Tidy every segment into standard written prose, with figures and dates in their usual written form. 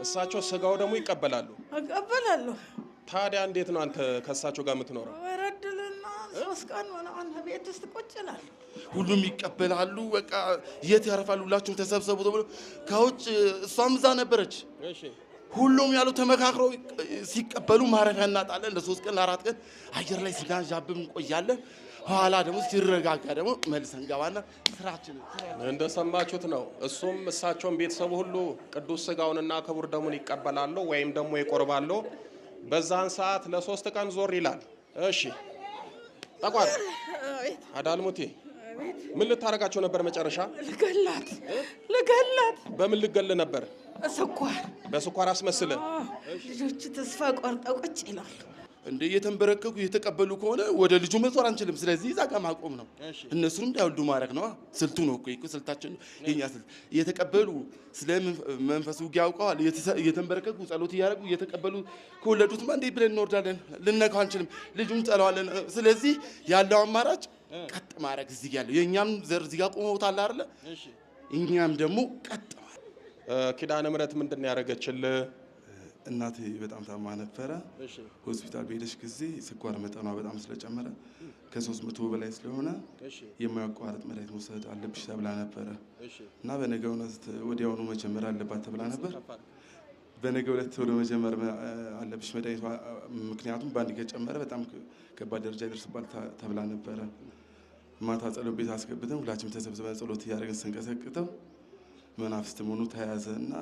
እሳቸው ስጋው ደግሞ ይቀበላሉ። እቀበላለሁ። ታዲያ እንዴት ነው አንተ ከእሳቸው ጋር የምትኖረው? ወረድልና 3 ቀን ሆነ ቤት ውስጥ ቁጭ እላለሁ። ሁሉም ይቀበላሉ። በቃ የት ያርፋሉ? ሁላችሁም ተሰብሰቡ ተብሎ ከውጭ እሷም እዛ ነበረች። እሺ ሁሉም ያሉ ተመካክረው ሲቀበሉ ማረፊያ እናጣለን። ለ3 ቀን ለ4 ቀን አየር ላይ ስናዣብብ እንቆያለን። ኋላ ደግሞ ሲረጋጋ ደግሞ መልሰን ገባና ስራችን እንደሰማችሁት ነው። እሱም እሳቸውን ቤተሰቡ ሁሉ ቅዱስ ስጋውንና ክቡር ደሙን ይቀበላሉ ወይም ደግሞ ይቆርባሉ። በዛን ሰዓት ለ3 ቀን ዞር ይላል። እሺ ጠቋር አዳልሙቴ ምን ልታረጋቸው ነበር መጨረሻ? ልገላት። በምን ልገል ነበር? ስኳር በስኳር አስመስለ። ልጆቹ ተስፋ ቆርጠው ቁጭ ይላሉ። እንደ እየተንበረከኩ እየተቀበሉ ከሆነ ወደ ልጁ መዞር አንችልም። ስለዚህ እዛ ጋር ማቆም ነው። እነሱንም እንዳይወልዱ ማድረግ ነው። ስልቱ ነው እኮ ስልታችን፣ የኛ ስልት። እየተቀበሉ ስለ መንፈሱ ያውቀዋል። እየተንበረከኩ ጸሎት እያደረጉ እየተቀበሉ ከወለዱትማ እንዴት ብለን እንወርዳለን? ልነካው አንችልም። ልጁም ጠለዋለን። ስለዚህ ያለው አማራጭ ቀጥ ማድረግ። እዚህ ያለው የእኛም ዘር እዚህ ጋር ቆመውታል አይደለ? እኛም ደግሞ ቀጥ ኪዳነ ምሕረት ምንድን ነው ያደረገችልህ? እናቴ በጣም ታማ ነበረ። ሆስፒታል በሄደች ጊዜ ስኳር መጠኗ በጣም ስለጨመረ ከ300 በላይ ስለሆነ የማያቋርጥ መድኃኒት መውሰድ አለብሽ ተብላ ነበረ እና በነገው ዕለት ወዲያውኑ መጀመር አለባት ተብላ ነበር። በነገው ዕለት ወደ መጀመር አለብሽ መድኃኒቷ፣ ምክንያቱም በአንድ ከጨመረ በጣም ከባድ ደረጃ ይደርስባል ተብላ ነበረ። ማታ ጸሎት ቤት አስገብተን ሁላችንም ተሰብስበን ጸሎት እያደረግን ስንቀሰቅተው መናፍስት መሆኑ ተያዘ እና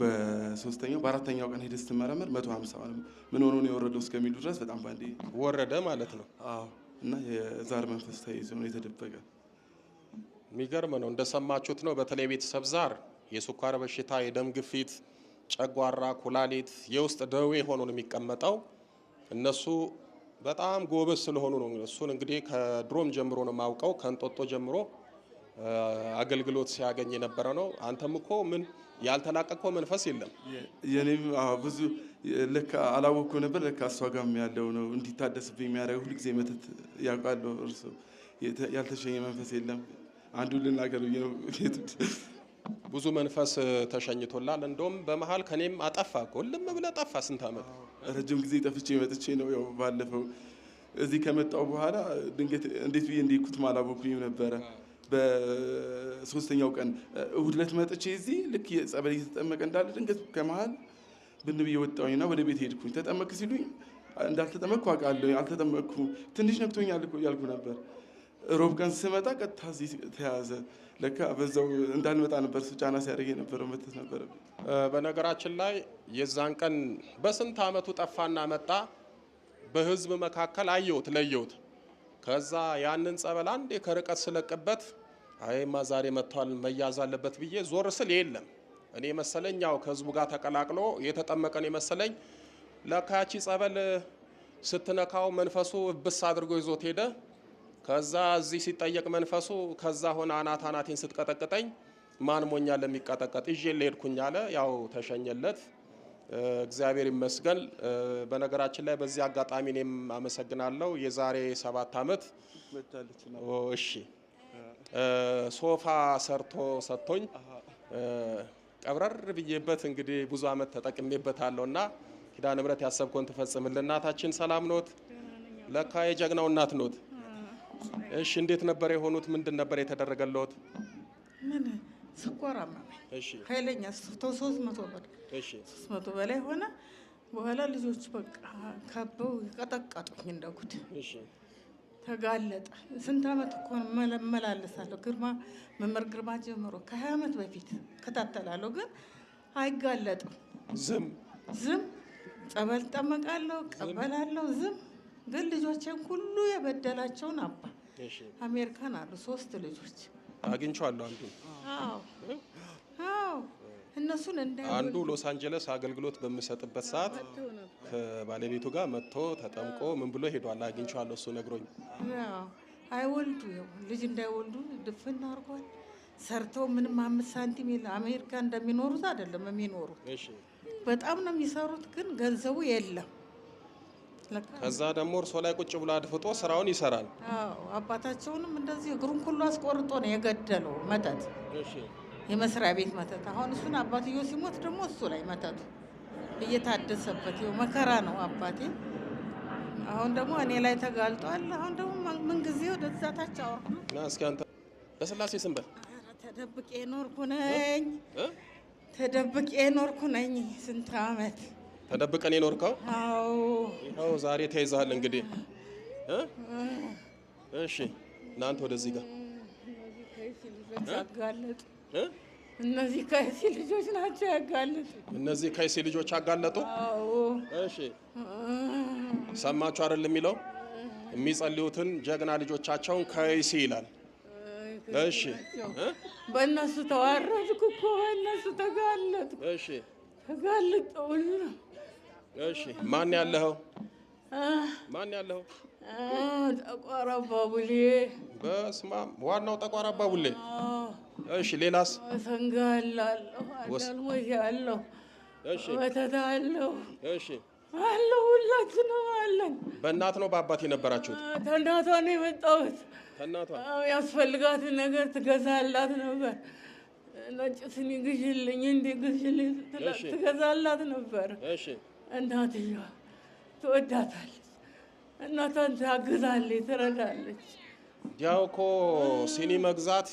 በአራተኛው ቀን ሄደ ስትመረመር 150 ምን ሆኖ ነው የወረደው እስከሚሉ ድረስ በጣም ባንዴ ወረደ ማለት ነው። አዎ። እና የዛር መንፈስ ተይዞ ነው የተደበቀ። የሚገርም ነው። እንደሰማችሁት ነው። በተለይ ቤተሰብ ዛር የስኳር በሽታ፣ የደም ግፊት፣ ጨጓራ፣ ኩላሊት፣ የውስጥ ደዌ ሆኖ ነው የሚቀመጠው። እነሱ በጣም ጎበዝ ስለሆኑ ነው። እሱን እንግዲህ ከድሮም ጀምሮ ነው የማውቀው፣ ከእንጦጦ ጀምሮ አገልግሎት ሲያገኝ የነበረ ነው። አንተም እኮ ምን ያልተላቀቀው መንፈስ የለም። የኔም ብዙ ለካ አላወቅኩ ነበር። ለካ እሷ ጋርም ያለው ነው እንዲታደስብኝ የሚያደርገው። ሁልጊዜ መተት ያውቃለሁ። እርሱ ያልተሸኘ መንፈስ የለም። አንዱ ልናገር ብዬ ነው። ብዙ መንፈስ ተሸኝቶላል። እንደውም በመሀል ከኔም አጠፋ እኮ ልም ብለህ ጠፋ። ስንት ዓመት ረጅም ጊዜ ጠፍቼ መጥቼ ነው። ያው ባለፈው እዚህ ከመጣው በኋላ ድንገት እንዴት ብዬ እንዲኩት አላወቅኩኝም ነበረ። በ3ኛው ቀን እሁድ ዕለት መጥቼ እዚህ ልክ የጸበል እየተጠመቀ እንዳለ ድንገት ከመሀል ብን ብዬ ወጣሁኝና ወደ ቤት ሄድኩኝ። ተጠመቅ ሲሉኝ እንዳልተጠመቅኩ አውቃለሁ። አልተጠመቅኩ ትንሽ ነክቶኛል እኮ እያልኩ ነበር። ሮብ ቀን ስመጣ ቀጥታ እዚህ ተያዘ። ለካ በዛው እንዳልመጣ ነበር ጫና ሲያደርግ የነበረው። መተት ነበር። በነገራችን ላይ የዛን ቀን በስንት ዓመቱ ጠፋና መጣ። በህዝብ መካከል አየሁት፣ ለየሁት። ከዛ ያንን ጸበል አንዴ ከርቀት ስለቀበት አይማ ዛሬ መጥቷል መያዝ አለበት ብዬ ዞር ስል የለም። እኔ መሰለኝ ያው ከህዝቡ ጋር ተቀላቅሎ የተጠመቀን የመሰለኝ። ለካቺ ጸበል ስትነካው መንፈሱ ብስ አድርጎ ይዞት ሄደ። ከዛ እዚህ ሲጠየቅ መንፈሱ ከዛ ሆነ አናቴን ስትቀጠቅጠኝ ማን ሞኛል ለሚቀጠቀጥ ይዤ ልሄድኩኝ አለ። ያው ተሸኘለት። እግዚአብሔር ይመስገን። በነገራችን ላይ በዚህ አጋጣሚ እኔም አመሰግናለሁ። የዛሬ 7 ዓመት እሺ ሶፋ ሰርቶ ሰጥቶኝ ቀብረር ብዬበት እንግዲህ ብዙ ዓመት ተጠቅሜበታለሁና ኪዳነ ምሕረት ያሰብከውን ትፈጽምልን። እናታችን ሰላም ኖት? ለካ የጀግናው እናት ኖት። እሺ እንዴት ነበር የሆኑት? ምንድን ነበር የተደረገለት? ምን ስኳር አመመኝ። እሺ ኃይለኛ 300 ብር 300 በላይ ሆነ። በኋላ ልጆች በቃ ከበው ይቀጠቀጡኝ እንደ ጉድ። እሺ ተጋለጠ። ስንት ዓመት እኮ መመላለሳለሁ። መምህር ግርማ ጀምሮ ከ20 ዓመት በፊት ከታተላለሁ፣ ግን አይጋለጥም። ዝም ጸበል ጠመቃለሁ፣ ቀበላለሁ፣ ዝም። ግን ልጆቼን ሁሉ የበደላቸውን አባ አሜሪካን አሉ 3 ልጆች አግኝቼዋለሁ። አዎ እነሱን አንዱ ሎስ አንጀለስ አገልግሎት በምሰጥበት ሰዓት ከባለቤቱ ጋር መጥቶ ተጠምቆ ምን ብሎ ሄዷል። አግኝቼዋለሁ። እሱ ነግሮኝ አይወልዱ ልጅ እንዳይወልዱ ድፍን አድርጓል። ሰርተው ምንም 5 ሳንቲም የለ። አሜሪካ እንደሚኖሩት አይደለም የሚኖሩት። በጣም ነው የሚሰሩት፣ ግን ገንዘቡ የለም። ከዛ ደግሞ እርሶ ላይ ቁጭ ብሎ አድፍጦ ስራውን ይሰራል። አዎ አባታቸውንም እንደዚህ እግሩን ሁሉ አስቆርጦ ነው የገደለው መተት። የመስሪያ ቤት መተት። አሁን እሱን አባትዮ ሲሞት ደግሞ እሱ ላይ መተቱ እየታደሰበት ይኸው መከራ ነው አባቴ። አሁን ደግሞ እኔ ላይ ተጋልጧል። አሁን ደግሞ ምን ጊዜ ወደዛ ታች አወርዱ ና እስኪ አንተ በስላሴ ስም በል። ተደብቄ ኖርኩ ነኝ ተደብቄ ኖርኩ ነኝ። ስንት ዓመት ተደብቀን የኖርከው? አዎ ይኸው ዛሬ ተይዘሃል እንግዲህ። እሺ እናንተ ወደዚህ ጋር ያጋለጡ እነዚህ ከይሲ ልጆች ናቸው ያጋለጡ። እነዚህ ከይሲ ልጆች አጋለጡ? አዎ እሺ ሰማችሁ አይደል የሚለው የሚጸልዩትን ጀግና ልጆቻቸውን ከይሲ ይላል። እሺ በእነሱ ተዋረድኩ እኮ በእነሱ ተጋለጥኩ። እሺ ተጋለጠው። እሺ ማን ያለኸው? ማን ያለኸው? ጠቋር አባቡሌ። በስመ አብ ዋናው ጠቋር አባቡሌ። እሺ ሌላስ? ሰንጋላለሁ አዳልሞት ያለው። እሺ ወተት አለው። እሺ አለው ሁላችንም አለን። በእናት ነው በአባት የነበራችሁት? ከእናቷ ነው የመጣሁት። ከእናቷ ያስፈልጋትን ነገር ትገዛላት ነበር። ነጭ ስኒ ግዢልኝ እንዴ ግዢልኝ ትገዛላት ነበር። እሺ እናትየዋ ትወዳታለች። እናቷን ታግዛለች፣ ትረዳለች። ያው እኮ ሲኒ መግዛት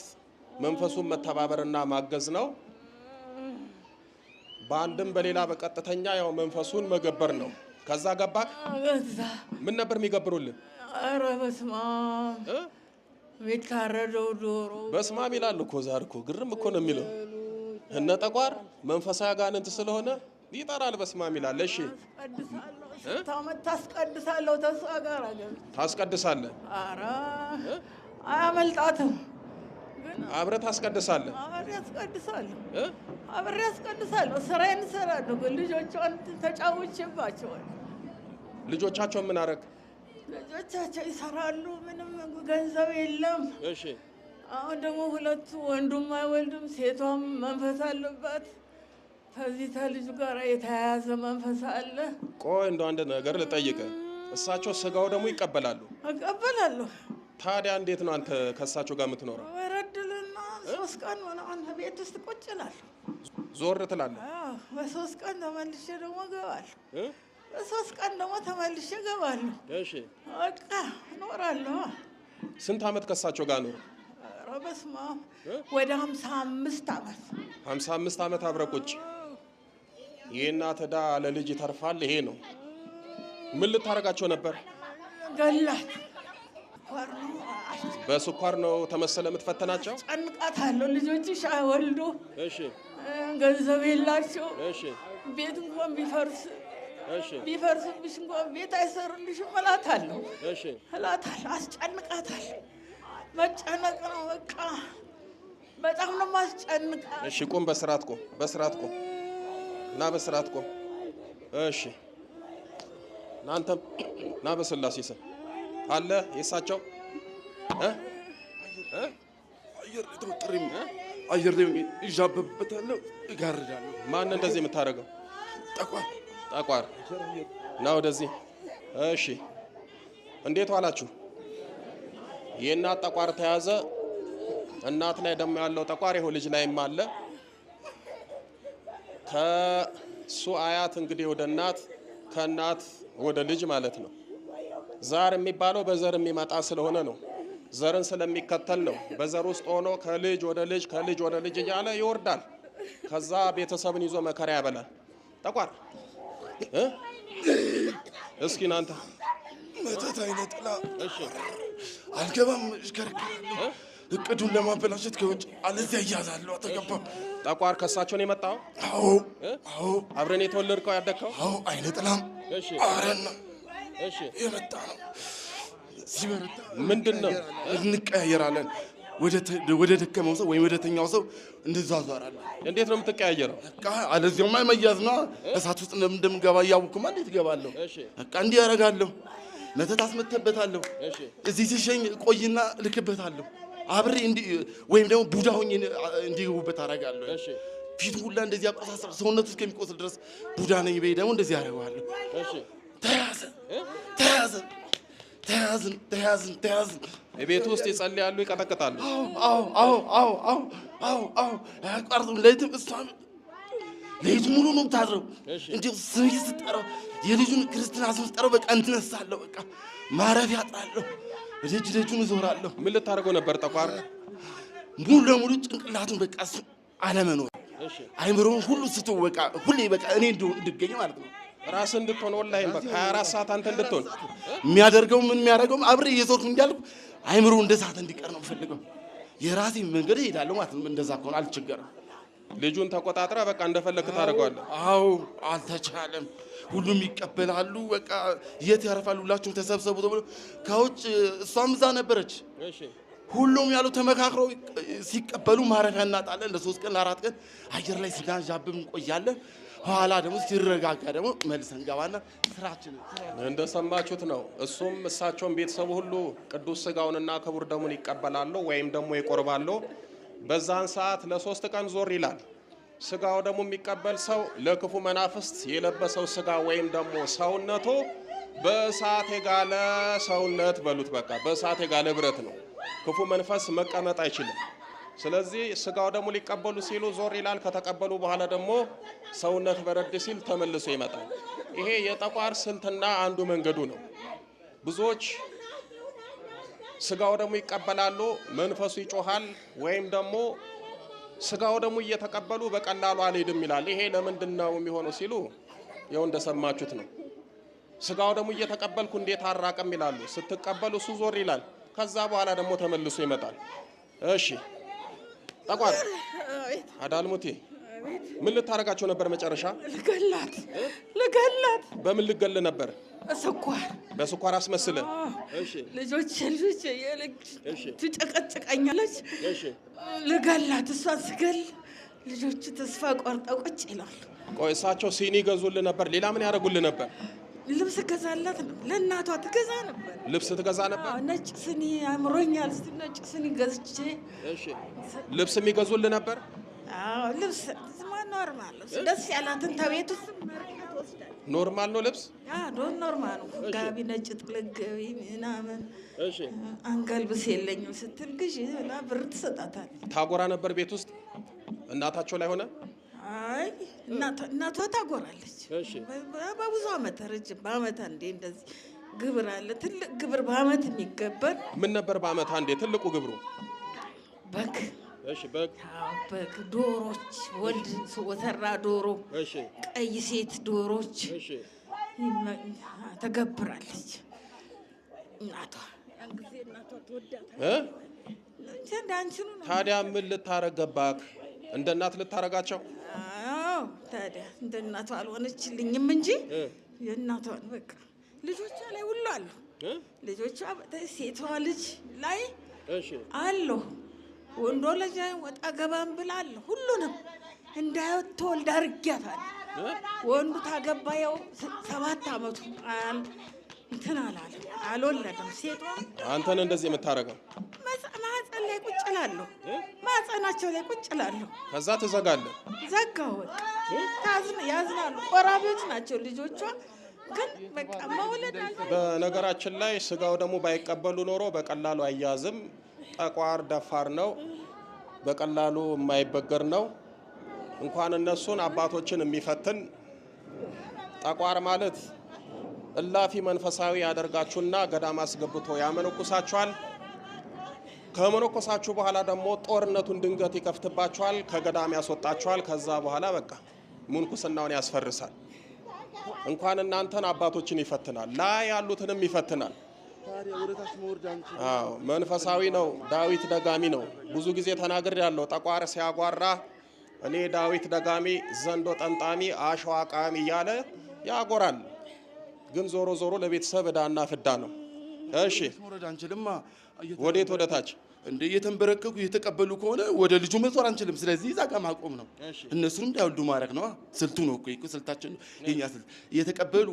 መንፈሱን መተባበርና ማገዝ ነው። በአንድም በሌላ በቀጥተኛ ያው መንፈሱን መገበር ነው። ከዛ ገባክ? ገዛ። ምን ነበር የሚገብሩልን? ኧረ በስመ አብ የሚታረደው ዶሮ በስመ አብ ይላል እኮ ዛር እኮ ግርም እኮ ነው የሚለው። እነ ጠቋር መንፈሳዊ አጋንንት ስለሆነ ይጠራል። በስመ አብ ይላል። እሺ ታመት ታስቀድሳለሁ። ተሷ ጋር አገብ ታስቀድሳለህ? ኧረ አያመልጣትም። አብረህ ታስቀድሳለህ? አብሬ አስቀድሳለሁ። ስራዬን እሰራለሁ። ልጆቿን ተጫውቼባቸዋል። ልጆቻቸውን ምን አደረግ? ልጆቻቸው ይሰራሉ። ምንም ገንዘብ የለም። እሺ አሁን ደግሞ ሁለቱ ወንዱም አይወልድም፣ ሴቷም መንፈስ አለባት። ከዚህ ከልጁ ጋር የተያያዘ መንፈስ አለ። ቆይ እንደው አንድ ነገር ልጠይቅህ። እሳቸው ስጋው ደግሞ ይቀበላሉ? እቀበላለሁ። ታዲያ እንዴት ነው አንተ ከእሳቸው ጋር የምትኖረው? ወረድልና 3 ቀን ሆነ ቤት ውስጥ ቁጭ እላለሁ። ዞር ትላለህ? በ3 ቀን ተመልሼ ደግሞ እገባለሁ። በ3 ቀን ደግሞ ተመልሼ እገባለሁ። እሺ በቃ እኖራለሁ። ስንት ዓመት ከእሳቸው ጋር ኖር? ኧረ በስመ አብ ወደ 55 ዓመት። 55 ዓመት አብረህ ቁጭ። የእናት ዕዳ ለልጅ ይተርፋል። ይሄ ነው። ምን ልታረጋቸው ነበር? ገላት በስኳር ነው ተመሰለ የምትፈተናቸው? ጨንቃታለሁ። ልጆችሽ አይወልዱ። እሺ ገንዘብ የላቸው። እሺ ቤት እንኳን ቢፈርስ እሺ ቢፈርስብሽ እንኳን ቤት አይሰሩልሽም እላታለሁ። እሺ እላታለሁ። አስጨንቃታለሁ። መጨነቅ ነው በቃ በጣም ነው ማስጨንቃት። እሺ ቁም፣ በስርዓት ቁም፣ በስርዓት ቁም እና በስርዓት ቁም። እሺ እናንተም ና በስላሴ ስም አለ የሳቸው አየር ተወጥሪም አየር ላይ ይዣበብበታለሁ፣ እጋርዳለሁ። ማን እንደዚህ የምታደርገው? ጠቋር ጠቋር ና ወደዚህ። እሺ እንዴት ዋላችሁ? የእናት ጠቋር ተያዘ። እናት ላይ ደግሞ ያለው ጠቋር ይኸው ልጅ ላይም አለ። ከሱ አያት እንግዲህ ወደ እናት፣ ከእናት ወደ ልጅ ማለት ነው። ዛር የሚባለው በዘር የሚመጣ ስለሆነ ነው። ዘርን ስለሚከተል ነው። በዘር ውስጥ ሆኖ ከልጅ ወደ ልጅ ከልጅ ወደ ልጅ እያለ ይወርዳል። ከዛ ቤተሰብን ይዞ መከራ ያበላል። ጠቋር እስኪ እናንተ መተት አይነት ጥላ። እሺ አልገባም፣ እሽከረከራለሁ። እቅዱን ለማበላሸት ከውጭ አለዚያ እያዛለሁ። አተገባም። ጠቋር ከሳቸው ነው የመጣው? አዎ አዎ። አብረን የተወለድከው ያደግከው? አዎ። አይነ ጥላም እሺ አረና እሺ የመጣ ነው። ሲበረታ ምንድን ነው እንቀያየራለን። ወደ ደከመው ሰው ወይም ወደ ተኛው ሰው እንዛዛራለን። እንዴት ነው የምትቀያየረው? በቃ አለዚያማ መያዝ ነው። እሳት ውስጥ እንደምገባ እያወቅሁማ እንዴት እገባለሁ? በቃ እንዲህ ያደርጋለሁ። መተት አስመተበታለሁ። እዚህ ሲሸኝ ቆይና ልክበታለሁ። አብሬ ወይም ደግሞ ቡዳ ሆኜ እንዲገቡበት አደርጋለሁ። ፊቱ ሁላ እንደዚህ አቆሳሰር ሰውነቱ እስከሚቆስል ድረስ ቡዳ ነኝ በይ ደግሞ እንደዚህ አደርገዋለሁ። ተያዘ ተያዘ ተያዝን። ቤት ውስጥ ይጸልያሉ፣ ይቀጠቅጣሉ። አያቋርጡም። ሌሊትም እሷም ሌሊቱ ሙሉ ነው የምታድረው። እንዲሁ ስም ስጠራው የልጁን ክርስትና ስም ስጠራው በቃ እንትነሳለሁ። በቃ ማረፊያ አጣለሁ። ደጁን እዞራለሁ። ምን ልታደርገው ነበር ጠቋር? ሙሉ ለሙሉ ጭንቅላቱን በቃ እሱ አለመኖር አይምሮውን ሁሉ ስቶ በቃ ሁሌ በቃ እኔ እንድገኝ ማለት ነው። ራስህ እንድትሆን ወላሂ በቃ 24 ሰዓት አንተ እንድትሆን የሚያደርገውም አብሬ እየዞርኩ እንዲያልኩ አይምሮ እንደ ሰዓት እንዲቀር ነው ፈልገው። የራሴ መንገድ እሄዳለሁ ማለት ነው። እንደዛ ከሆነ አልቸገርም። ልጁን ተቆጣጥራ በቃ እንደፈለክ ታደርገዋለህ። አዎ አልተቻለም። ሁሉም ይቀበላሉ። በቃ የት ያርፋሉ? ሁላችሁም ተሰብሰቡ ተብሎ ከውጭ እሷም እዛ ነበረች። ሁሉም ያሉ ተመካክረው ሲቀበሉ ማረፊያ እናጣለን። ለ3 ቀን ለ4 ቀን አየር ላይ ስናዣብብ እንቆያለን። ኋላ ደግሞ ሲረጋጋ ደግሞ መልሰን ገባና ስራችን እንደሰማችሁት ነው። እሱም እሳቸውን ቤተሰቡ ሁሉ ቅዱስ ስጋውንና ክቡር ደሙን ይቀበላሉ ወይም ደግሞ ይቆርባሉ። በዛን ሰዓት ለ3 ቀን ዞር ይላል። ስጋው ደግሞ የሚቀበል ሰው ለክፉ መናፍስት የለበሰው ስጋ ወይም ደግሞ ሰውነቱ በእሳት የጋለ ሰውነት በሉት። በቃ በእሳት የጋለ ብረት ነው። ክፉ መንፈስ መቀመጥ አይችልም። ስለዚህ ስጋው ደግሞ ሊቀበሉ ሲሉ ዞር ይላል። ከተቀበሉ በኋላ ደግሞ ሰውነት በረድ ሲል ተመልሶ ይመጣል። ይሄ የጠቋር ስልትና አንዱ መንገዱ ነው። ብዙዎች ስጋው ደግሞ ይቀበላሉ፣ መንፈሱ ይጮሃል፣ ወይም ደግሞ ስጋው ደግሞ እየተቀበሉ በቀላሉ አልሄድም ይላል። ይሄ ለምንድን ነው የሚሆነው ሲሉ ያው እንደሰማችሁት ነው። ስጋው ደግሞ እየተቀበልኩ እንዴት አራቀም ይላሉ። ስትቀበሉ እሱ ዞር ይላል። ከዛ በኋላ ደግሞ ተመልሶ ይመጣል። እሺ ጠቋር አዳልሙቴ ምን ልታረጋቸው ነበር መጨረሻ? ልገላት። በምን ልገል ነበር? በስኳር አስመስለ። እሺ ልጆች ትጨቀጭቀኛለች። ልገላት። እሷን ስገል ልጆቹ ተስፋ ቆርጠው ቁጭ ይላሉ። ቆይ እሳቸው ሲኒ ገዙልህ ነበር? ሌላ ምን ያደርጉልህ ነበር? ልብስ ገዛላት ነበር። ለእናቷ ትገዛ ነበር። ልብስ ትገዛ ነበር? ነጭ ስኒ አምሮኛል። ነጭ ስኒ ገዝቼ። እሺ ልብስ የሚገዙልህ ነበር? አዎ ልብስ ኖርማል ነው። ደስ ያላትን ተቤት ውስጥ ኖርማል ነው ልብስ? አዎ ኖርማል ነው። ጋቢ ነጭ ጥልግ ምናምን። እሺ አንገልብስ የለኝም ስትል ግዢ እና ብር ትሰጣታል። ታጎራ ነበር ቤት ውስጥ እናታቸው ላይ ሆነ? አይ እናቷ ታጎራለች። እሺ በብዙ ዓመት ረጅም በዓመት አንዴ እንደዚህ ግብር አለ። ትልቅ ግብር በዓመት የሚገበር። ምን ነበር በዓመት አንዴ ትልቁ ግብሩ? በግ። እሺ በግ። በግ፣ ዶሮች፣ ወንድ ወተራ ዶሮ፣ እሺ ቀይ ሴት ዶሮች፣ እሺ ተገብራለች እናቷ። ያን ጊዜ እናቷ ትወዳታለች። ታዲያ ምን ልታረገባክ? እንደ እናት ልታረጋቸው? አዎ ታዲያ እንደ እናቷ አልሆነችልኝም እንጂ የእናቷን በቃ ልጆቿ ላይ ሁሉ አሉ። ልጆቿ ሴቷ ልጅ ላይ አለሁ፣ ወንዶ ልጅ ወጣ ገባም ብላለሁ። ሁሉንም እንዳትወልድ አድርጊያታለሁ። ወንዱ ታገባየው 7 ዓመቱ እንትን አላለም፣ አልወለደም። ሴቷ አንተን እንደዚህ የምታረገው ማህፀን ላይ ቁጭ እላለሁ፣ ማህፀናቸው ላይ ቁጭ እላለሁ። ከዛ ትዘጋለህ? ዘጋው። ያዝናሉ። ቆራቢዎች ናቸው ልጆቿ፣ ግን በቃ መውለድ አለ። በነገራችን ላይ ስጋው ደግሞ ባይቀበሉ ኖሮ በቀላሉ አያዝም። ጠቋር ደፋር ነው፣ በቀላሉ የማይበገር ነው። እንኳን እነሱን አባቶችን የሚፈትን ጠቋር ማለት እላፊ መንፈሳዊ ያደርጋችሁና ገዳም አስገብቶ ያመነኩሳችኋል። ከመነኮሳችሁ በኋላ ደግሞ ጦርነቱን ድንገት ይከፍትባችኋል፣ ከገዳም ያስወጣችኋል። ከዛ በኋላ በቃ ምንኩስናውን ያስፈርሳል። እንኳን እናንተን አባቶችን ይፈትናል፣ ላይ ያሉትንም ይፈትናል። አዎ መንፈሳዊ ነው። ዳዊት ደጋሚ ነው። ብዙ ጊዜ ተናግር ያለው ጠቋር ሲያጓራ እኔ ዳዊት ደጋሚ ዘንዶ ጠምጣሚ አሸዋ ቃሚ እያለ ያጎራል። ግን ዞሮ ዞሮ ለቤተሰብ ዕዳና ፍዳ ነው። እሺ ወዴት? ወደ ታች እንደ እየተንበረከኩ እየተቀበሉ ከሆነ ወደ ልጁ መዞር አንችልም። ስለዚህ እዛ ጋር ማቆም ነው። እነሱንም እንዳይወልዱ ማድረግ ነው። ስልቱ ነው እኮ ስልታችን፣ የኛ ስልት። እየተቀበሉ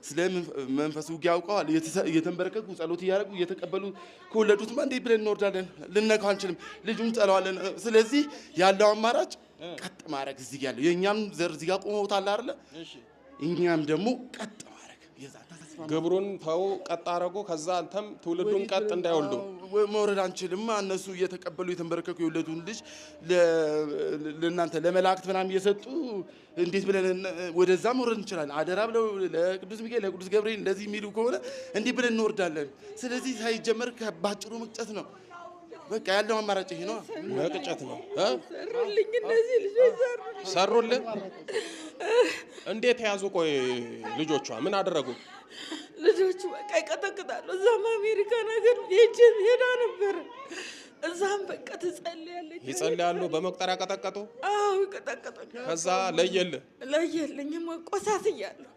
ስለ መንፈሱ ያውቀዋል። እየተንበረከኩ ጸሎት እያደረጉ እየተቀበሉ ከወለዱትማ እንዴት ብለን እንወርዳለን? ልነካው አንችልም። ልጁን ጠለዋለን። ስለዚህ ያለው አማራጭ ቀጥ ማድረግ። እዚህ ያለው የእኛም ዘር እዚህ ጋር ቆመውታል አይደለ? እኛም ደግሞ ቀጥ ማድረግ። ግብሩን ተው ቀጥ አረጉ። ከዛ አንተም ትውልዱን ቀጥ እንዳይወልዱ መውረድ አንችልም። እነሱ እየተቀበሉ የተንበረከኩ የወለዱን ልጅ ለእናንተ ለመላእክት ምናምን እየሰጡ እንዴት ብለን ወደዛ መውረድ እንችላለን? አደራ ብለው ለቅዱስ ሚካኤል ለቅዱስ ገብርኤል እንደዚህ የሚሉ ከሆነ እንዲህ ብለን እንወርዳለን። ስለዚህ ሳይጀመር ባጭሩ መቅጨት ነው። በቃ ያለው አማራጭ ይሄ ነው። መቅጨት ነው። ሰሩልኝ፣ እነዚህ ልጆች ሰሩልኝ። እንዴት ያዙ? ቆይ ልጆቿ ምን አደረጉ? ልጆቹ በቃ ይቀጠቅጣሉ። እዛም አሜሪካን ሀገር ሄዳ ነበር። እዛም በቃ ትጸልያለች። ይጸልያሉ። በመቁጠሪያ ቀጠቀጡ። አዎ ይቀጠቅጣሉ። ከዛ ለየልኝ። ቆሳስያለሁ።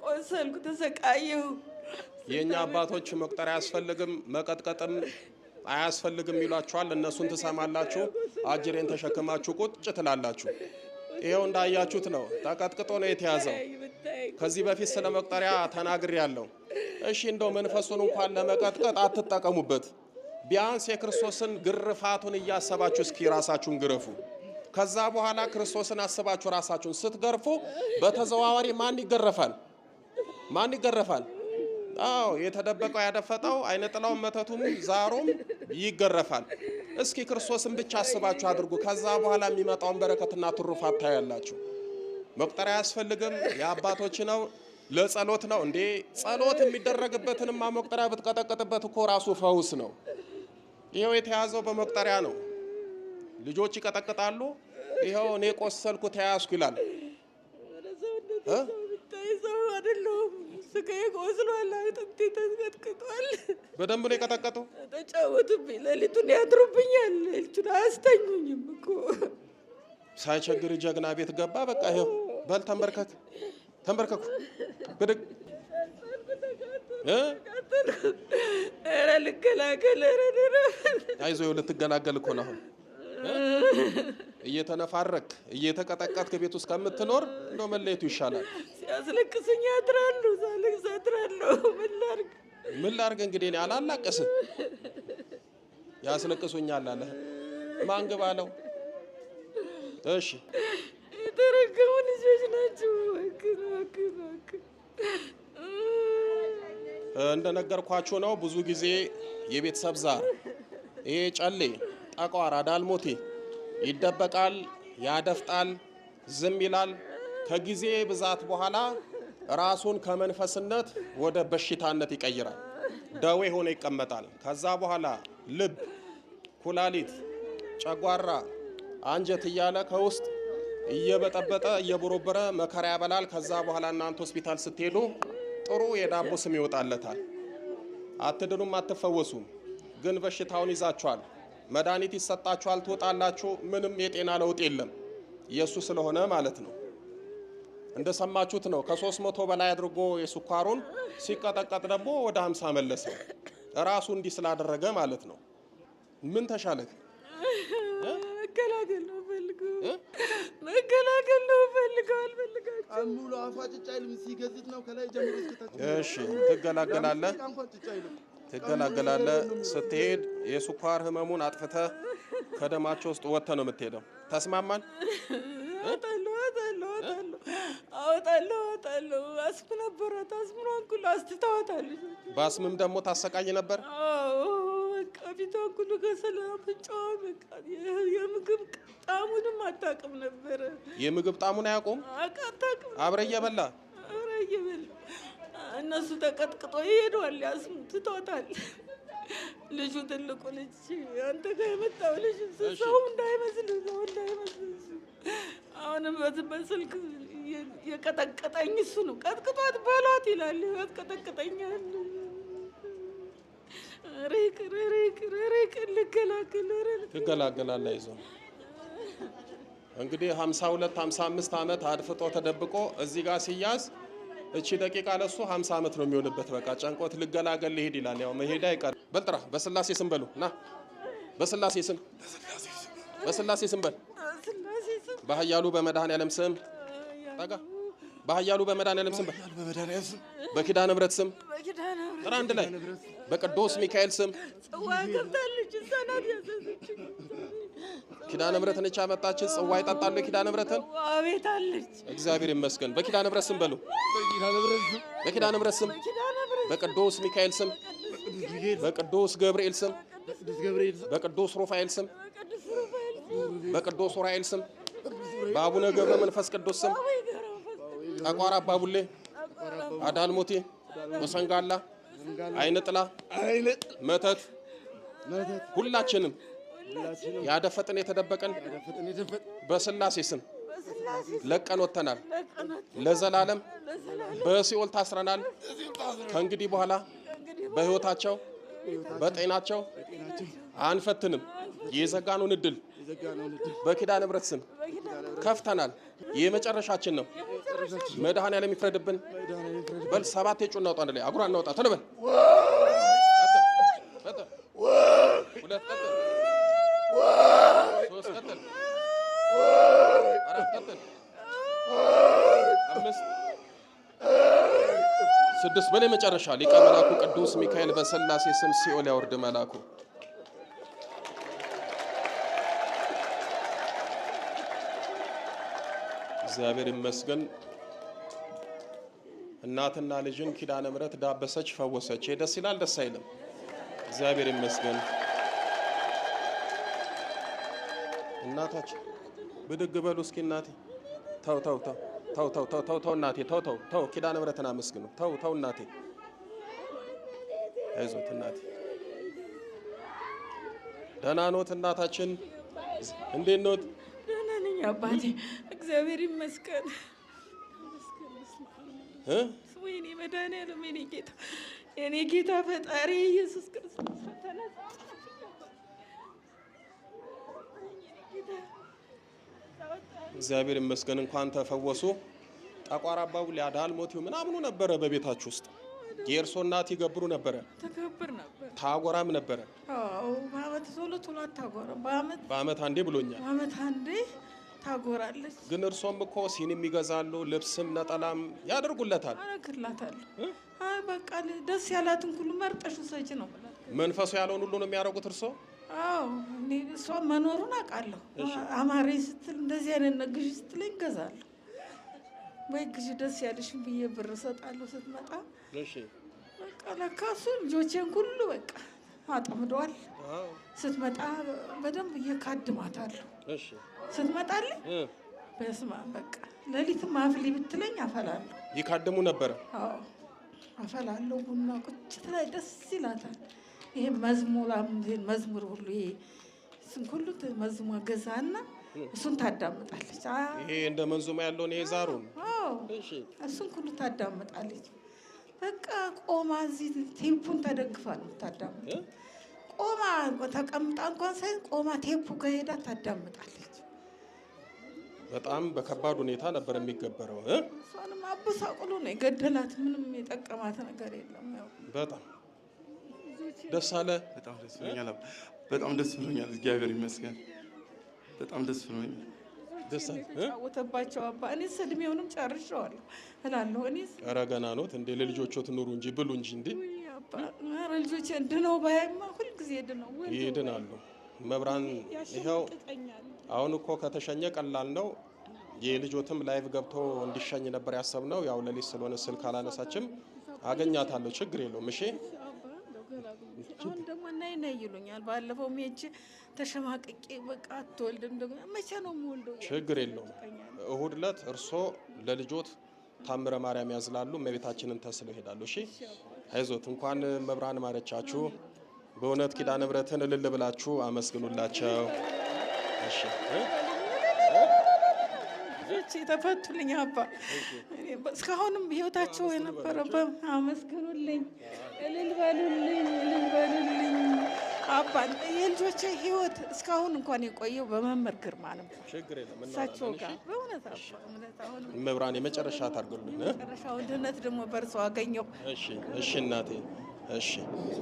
ቆሰልኩ፣ ተሰቃየሁ። የኛ አባቶች መቁጠሪያ አያስፈልግም መቀጥቀጥም አያስፈልግም ይሏችኋል። እነሱን ትሰማላችሁ። አጅሬን ተሸክማችሁ ቁጭ ትላላችሁ። ይሄው እንዳያችሁት ነው። ተቀጥቅጦ ነው የተያዘው። ከዚህ በፊት ስለ መቁጠሪያ ተናግሬያለሁ። እሺ እንደው መንፈሱን እንኳን ለመቀጥቀጥ አትጠቀሙበት። ቢያንስ የክርስቶስን ግርፋቱን እያሰባችሁ እስኪ ራሳችሁን ግረፉ። ከዛ በኋላ ክርስቶስን አስባችሁ ራሳችሁን ስትገርፉ በተዘዋዋሪ ማን ይገረፋል? አዎ የተደበቀው ያደፈጠው አይነ ጥላው መተቱም ዛሩም ይገረፋል። እስኪ ክርስቶስን ብቻ አስባችሁ አድርጉ። ከዛ በኋላ የሚመጣውን በረከትና ትሩፋት ታያላችሁ። መቁጠሪያ አያስፈልግም። የአባቶች ነው። ለጸሎት ነው እንዴ? ጸሎት የሚደረግበትንማ መቁጠሪያ ብትቀጠቅጥበት እኮ ራሱ ፈውስ ነው። ይሄው የተያዘው በመቁጠሪያ ነው። ልጆች ይቀጠቅጣሉ። ይሄው እኔ ቆሰልኩ ተያዝኩ ይላል። ስጋዬ ቆስሏል። አጥንቴ ተንቀጥቅጧል። በደንብ ነው የቀጠቀጡ። ተጫወቱብኝ። ሌሊቱን ያድሩብኛል። ሌሊቱን አያስተኙኝም እኮ። ሳይቸግር ጀግና ቤት ገባ። በቃ ይሄው በል ተንበርከኩ ብድግ ኧረ ልገላገል። አይዞህ ልትገላገል እኮ ነው። አሁን እየተነፋረክ እየተቀጠቀጥክ ቤት ውስጥ ከምትኖር እንደው መለየቱ ይሻላል። ሲያስለቅሱኝ ያድራሉ። ሳለቅስ አድራለሁ። ምን ላድርግ እንግዲህ እኔ አላላቅስም። ያስለቅሱኛል አለ ማን ግባ አለው? እሺ የተረገሙ ልጆች ናቸው። እንደነገርኳችሁ ነው። ብዙ ጊዜ የቤተሰብ ዛር ይሄ ጨሌ ጠቋር አዳልሞቴ ይደበቃል፣ ያደፍጣል፣ ዝም ይላል። ከጊዜ ብዛት በኋላ ራሱን ከመንፈስነት ወደ በሽታነት ይቀይራል። ደዌ ሆኖ ይቀመጣል። ከዛ በኋላ ልብ፣ ኩላሊት፣ ጨጓራ፣ አንጀት እያለ ከውስጥ እየበጠበጠ እየቦረበረ መከራ ያበላል። ከዛ በኋላ እናንተ ሆስፒታል ስትሄዱ ጥሩ የዳቦ ስም ይወጣለታል። አትድኑም፣ አትፈወሱም። ግን በሽታውን ይዛችኋል። መድኃኒት ይሰጣችኋል፣ ትወጣላችሁ። ምንም የጤና ለውጥ የለም። ኢየሱስ ስለሆነ ማለት ነው። እንደሰማችሁት ነው። ከ300 በላይ አድርጎ የስኳሩን ሲቀጠቀጥ ደግሞ ወደ 50 መለሰው። ራሱ እንዲህ ስላደረገ ማለት ነው። ምን ተሻለክ? መገላገል ነው ፈልገው አልፈልጋችሁ አሙሉ አፋጭጫ ይልም ሲገዝት ነው ከላይ ጀምሮ እስከታች። እሺ ትገላገላለህ። ስትሄድ የስኳር ህመሙን አጥፍተህ ከደማቸው ውስጥ ወጥተህ ነው የምትሄደው። ተስማማን? አወጣለሁ። አስም ነበራት። አስምሯን ሁሉ አስትታወታለች። በአስምም ደግሞ ታሰቃይ ነበር። በቃ ፊቷን ሁሉ ከሰላ ፍጫዋ በቃ የምግብ ጣሙንም አታውቅም ነበረ። የምግብ ጣሙን አያውቁም። አታውቅም። አብረ እየበላ እነሱ ተቀጥቅጦ ይሄዷል። ያስሙ ትቶታል። ልጁ ትልቁ ልጅ አንተ ጋር የመጣው ልጅ ሰው እንዳይመስል አሁንም በስልክ የቀጠቀጠኝ እሱ ነው። ቀጥቅጧት በሏት ይላል። ያስቀጠቅጠኛል። ሬቅ ትገላገላለህ። አይዞህ እንግዲህ 52 55 ዓመት አድፍጦ ተደብቆ እዚህ ጋር ሲያዝ እቺ ደቂቃ ለሱ 50 ዓመት ነው የሚሆንበት። በቃ ጨንቆት ልገላገል ሊሄድ ይላል። ያው መሄድ አይቀር። በልጥራ በስላሴ ስም በሉ ና። በስላሴ ስም በል። በኃያሉ በመድኃኔዓለም ስም ጠጋ። በኃያሉ በመድኃኔዓለም ስም በል። በኪዳነ ምሕረት ስም ጥራ። አንድ ላይ በቅዱስ ሚካኤል ስም ጽዋ ገብታለች። ሰናት ያዘዘች ኪዳነ ምሕረት ነች ያመጣችን። ጽዋ ይጠጣሉ ኪዳነ ምሕረትን። አቤት አለች። እግዚአብሔር ይመስገን። በኪዳነ ምሕረት ስም በሉ። በኪዳነ ምሕረት ስም፣ በቅዱስ ሚካኤል ስም፣ በቅዱስ ገብርኤል ስም፣ በቅዱስ ሩፋኤል ስም፣ በቅዱስ ኡራኤል ስም፣ በአቡነ ገብረ መንፈስ ቅዱስ ስም፣ ጠቋራ አባቡሌ፣ አዳልሞቴ፣ መሰንጋላ፣ አይነ ጥላ፣ መተት ሁላችንም ያደፈጥን የተደበቀን በስላሴ ስም ለቀን ወጥተናል። ለዘላለም በሲኦል ታስረናል። ከእንግዲህ በኋላ በሕይወታቸው በጤናቸው አንፈትንም። የዘጋኑን እድል በኪዳነ ምሕረት ስም ከፍተናል። የመጨረሻችን ነው። መድኃኔዓለም ይፍረድብን። በል 7 የጩ እናውጣ። አንድ ላይ አጉራ እናውጣ። ቶሎ በል 2 ቀጥል 3 ቀጥል 4 ቀጥል 5 6 በላይ መጨረሻ ሊቀ መላኩ ቅዱስ ሚካኤል በስላሴ ስም ሲኦል ያወርድ መላኩ። እግዚአብሔር ይመስገን። እናትና ልጅን ኪዳነ ምሕረት ዳበሰች፣ ፈወሰች። ደስ ይላል ደስ አይልም? እግዚአብሔር ይመስገን። እናታችን ብድግ በሉ እስኪ። እናቴ ተው ተው ተው ተው ተው ተው ተው ተው እናቴ ተው ተው ተው ኪዳነ ምሕረትን አመስግኑ። ተው ተው እናቴ አይዞት እናቴ። ደህና ኖት እናታችን? እንዴት ኖት? ደህና ነኝ አባቴ እግዚአብሔር ይመስገን። ወይኔ መድኃኒዓለም የኔ ጌታ ፈጣሪ ኢየሱስ ክርስቶስ እግዚአብሔር ይመስገን። እንኳን ተፈወሱ። ጠቋራ አባቡሌ አዳልሞቴው ምናምኑ ነበረ በቤታችሁ ውስጥ? የእርሶ እናት ይገብሩ ነበረ? ተከብር ነበር። ታጎራም ነበረ? አዎ በአመት ቶሎ አታጎራም። በአመት አንዴ ብሎኛል። በአመት አንዴ ታጎራለች። ግን እርሶም እኮ ሲኒም ይገዛሉ፣ ልብስም ነጠላም ያደርጉለታል። አረግላታለሁ። አይ በቃ ደስ ያላትን ሁሉ መርጠሽ ሰጪ ነው ማለት። መንፈሱ ያለውን ሁሉ ነው የሚያደርጉት እርሶ? አዎ እኔ እሷ መኖሩን አውቃለሁ። አማረኝ ስትል እንደዚህ አይነት ግዢ ስትለኝ እገዛለሁ። ወይ ግዢ ደስ ያለሽን ብዬ ብር እሰጣለሁ ስትመጣ። እሺ በቃ ለካ እሱ ልጆቼን ሁሉ በቃ አጠምደዋል። ስትመጣ በደንብ እየካድማታለሁ። እሺ ስትመጣልኝ በስማ በቃ ሌሊትም አፍሊ ብትለኝ አፈላለሁ። ይካድሙ ነበረ? አዎ አፈላለሁ። ቡና ቁጭት ላይ ደስ ይላታል። ይሄ መዝሙር ሁሉ ይሄ እሱን ሁሉ መዝሙር ገዛና እሱን ታዳምጣለች። ይሄ እንደ መንዙማ ያለውን ይሄ ዛሩን? አዎ እሺ እሱን ሁሉ ታዳምጣለች። በቃ ቆማ እዚህ ቴፑን ተደግፋ ነው ታዳምጣለች። ቆማ ተቀምጣ እንኳን ሳይሆን ቆማ ቴፑ ከሄዳ ታዳምጣለች። በጣም በከባድ ሁኔታ ነበር የሚገበረው። እሷንም አበሳቅሎ ነው የገደላት። ምንም የጠቀማት ነገር የለም። ያው በጣም ደስ አለ። በጣም ደስ ብሎኛል። እግዚአብሔር ይመስገን። በጣም ደስ ብሎኛል። ደስ አለ። ተጫወተባቸው አባ። እኔስ እድሜውንም ጨርሼዋለሁ እላለሁ። እኔስ ኧረ ገና ኖት እንዴ? ለልጆቹት ኑሩ እንጂ ብሉ እንጂ እንዴ። ኧረ ልጆቼ ድነው ባያማ ሁልጊዜ ድነው ይድናሉ። መብራን ይኸው አሁን እኮ ከተሸኘ ቀላል ነው። የልጆትም ላይቭ ገብቶ እንዲሸኝ ነበር ያሰብነው። ያው ለሊት ስለሆነ ስልክ አላነሳችም። አገኛታለሁ፣ ችግር የለውም። እሺ አሁን ደግሞ ነይ ይሉኛል። ባለፈው ሜቼ ተሸማቅቄ በቃ አትወልድም ደግሞ መቼ ነው የምወልደው? ችግር የለውም። እሁድ ዕለት እርሶ ለልጆት ታምረ ማርያም ያዝላሉ፣ እመቤታችንን ተስለው ይሄዳሉ። እሺ አይዞት። እንኳን መብራን ማረቻችሁ። በእውነት ኪዳነ ምሕረትን እልል ብላችሁ አመስግኑላቸው። እሺ ተፈቱልኝ አባ። እስካሁንም ህይወታቸው የነበረ አመስግኑልኝ፣ እልል በሉልኝ አባ። የልጆቼ ህይወት እስካሁን እንኳን የቆየው በመምህር ግርማ ነው። ችግር የለም እሳቸው ጋር በእውነት አባ አሁን መብራን የመጨረሻ ታርጉልን። መጨረሻው ድነት ደግሞ በርሰው አገኘው። እሺ እናቴ እሺ።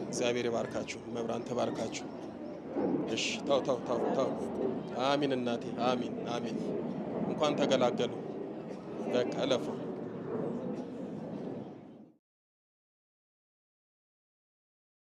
እግዚአብሔር ይባርካችሁ፣ መብራን ተባርካችሁ። እሺ ተው። አሚን እናቴ፣ አሚን። እንኳን ተገላገሉ። በቃ እለፉ።